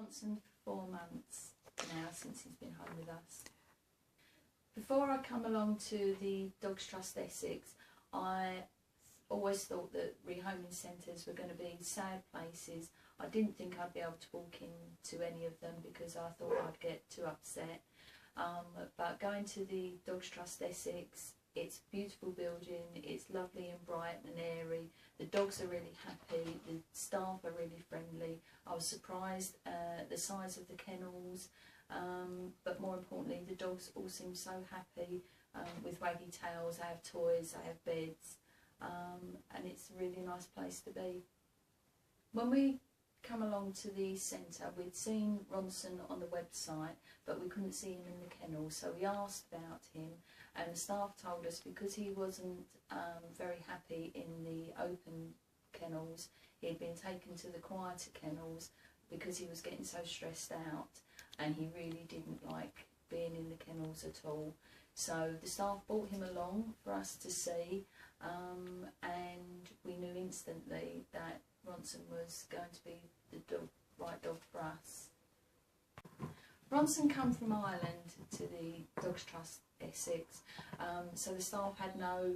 Ronson for 4 months now since he's been home with us. Before I come along to the Dogs Trust Essex, I always thought that rehoming centres were going to be sad places. I didn't think I'd be able to walk into any of them because I thought I'd get too upset. But going to the Dogs Trust Essex, it's a beautiful building, it's lovely and bright and airy, the dogs are really happy, the staff are really friendly. I was surprised at the size of the kennels, but more importantly the dogs all seem so happy with waggy tails. They have toys, they have beds, and it's a really nice place to be. When we come along to the centre, we'd seen Ronson on the website but we couldn't see him in the kennel, so we asked about him and the staff told us because he wasn't very happy in the open kennels, he had been taken to the quieter kennels because he was getting so stressed out and he really didn't like being in the kennels at all. So the staff brought him along for us to see, and we knew instantly that Ronson was going to be the right dog for us. Ronson come from Ireland to the Dogs Trust Essex, so the staff had no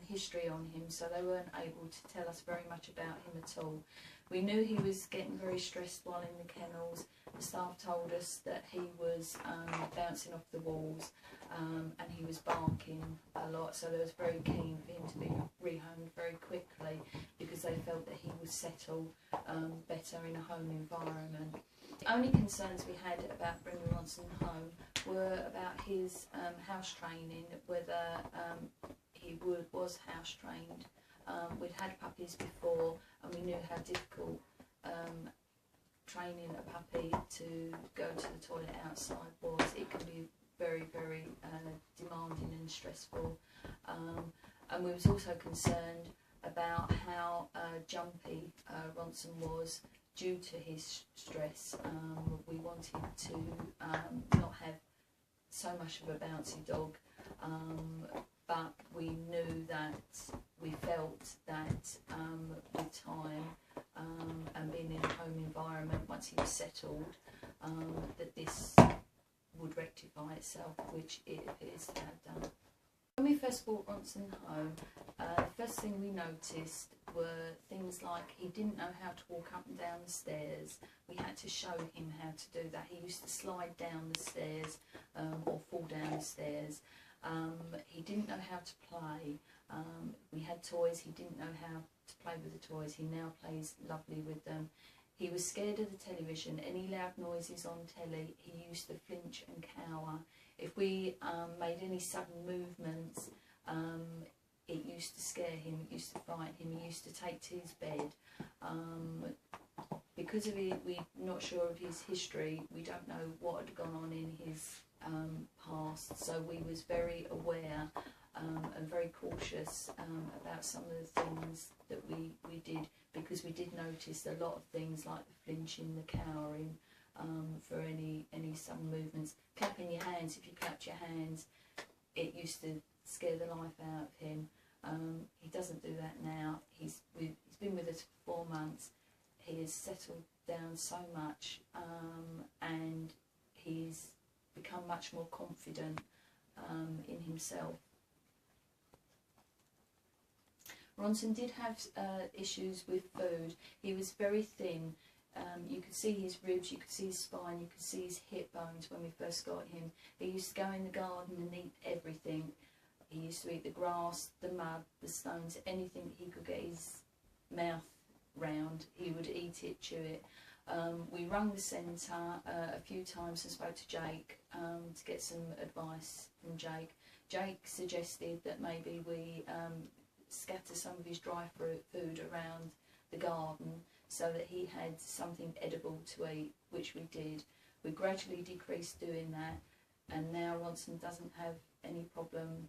history on him, so they weren't able to tell us very much about him at all. We knew he was getting very stressed while in the kennels. The staff told us that he was bouncing off the walls and he was barking a lot, so they was very keen for him to be rehomed very quickly because they felt that he would settle better in a home environment. The only concerns we had about bringing Ronson home were about his house training, whether he was house trained. We'd had puppies before and we knew how difficult training a puppy to go to the toilet outside was. It can be very, very demanding and stressful. And we was also concerned about how jumpy Ronson was due to his stress. We wanted to not have so much of a bouncy dog, but we knew that, we felt that with time and being in a home environment, once he was settled, that this would rectify itself, which it appears to have done. When we first brought Ronson home, the first thing we noticed were things like he didn't know how to walk up and down the stairs. We had to show him how to do that. He used to slide down the stairs or fall down the stairs. He didn't know how to play. We had toys, he didn't know how to play with the toys. He now plays lovely with them. He was scared of the television. Any loud noises on telly, he used to flinch and cower. If we made any sudden movements, it used to scare him, it used to frighten him, he used to take to his bed. Because of it, we're not sure of his history, we don't know what had gone on in his past, so we was very aware and very cautious about some of the things that we did, because we did notice a lot of things like the flinching, the cowering, for any sudden movements. Clapping your hands, if you clapped your hands, it used to scare the life out of him. He doesn't do that now. He's been with us for 4 months. He has settled down so much, and he's become much more confident in himself. Ronson did have issues with food. He was very thin. You could see his ribs, you could see his spine, you could see his hip bones when we first got him. He used to go in the garden and eat everything. He used to eat the grass, the mud, the stones, anything he could get his mouth round, he would eat it, chew it. We rang the centre a few times and spoke to Jake to get some advice from Jake. Jake suggested that maybe we scatter some of his dry food around the garden so that he had something edible to eat, which we did. We gradually decreased doing that, and now Ronson doesn't have any problem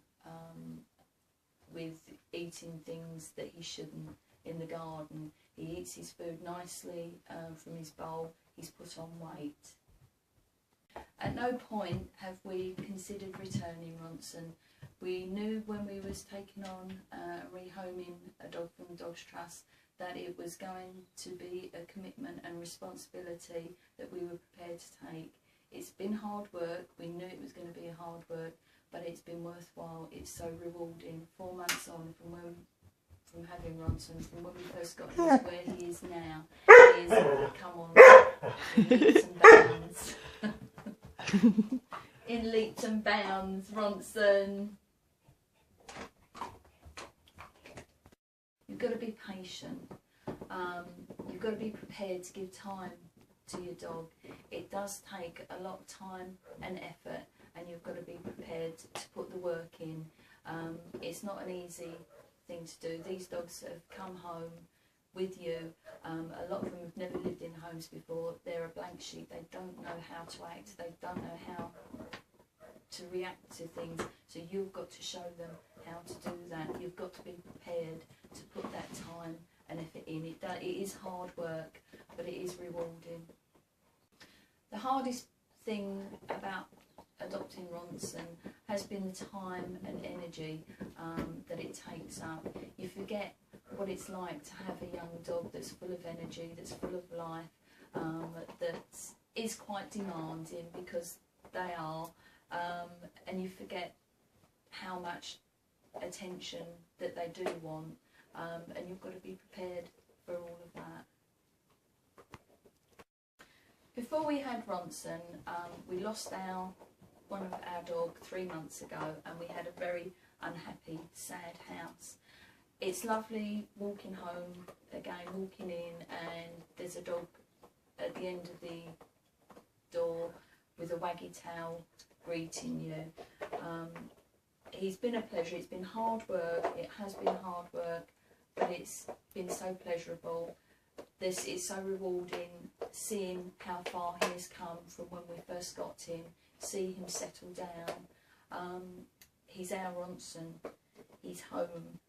with eating things that he shouldn't in the garden. He eats his food nicely from his bowl. He's put on weight. At no point have we considered returning Ronson. We knew when we was taking on rehoming a dog from the Dogs Trust that it was going to be a commitment and responsibility that we were prepared to take. It's been hard work. We knew it was going to be hard work, but it's been worthwhile. It's so rewarding. 4 months on from having Ronson, from when we first got him to where he is now, he has come on in leaps and bounds. In leaps and bounds, Ronson. You've got to be patient. You've got to be prepared to give time to your dog. It does take a lot of time and effort, and you've got to be prepared to put the work in. It's not an easy thing to do. These dogs have come home with you. A lot of them have never lived in homes before. They're a blank sheet. They don't know how to act. They don't know how to react to things. So you've got to show them how to do that. You've got to be prepared to put that time and effort in. It is hard work, but it is rewarding. The hardest thing about adopting Ronson has been the time and energy that it takes up. You forget what it's like to have a young dog that's full of energy, that's full of life, that is quite demanding, because they are, and you forget how much attention that they do want, and you've got to be prepared for all of that. Before we had Ronson, we lost one of our dog 3 months ago, and we had a very unhappy, sad house. It's lovely walking home again, walking in, and there's a dog at the end of the door with a waggy tail greeting you. He's been a pleasure. It's been hard work. It has been hard work, but it's been so pleasurable. This is so rewarding, seeing how far he has come from when we first got him, see him settle down. He's our Ronson. He's home.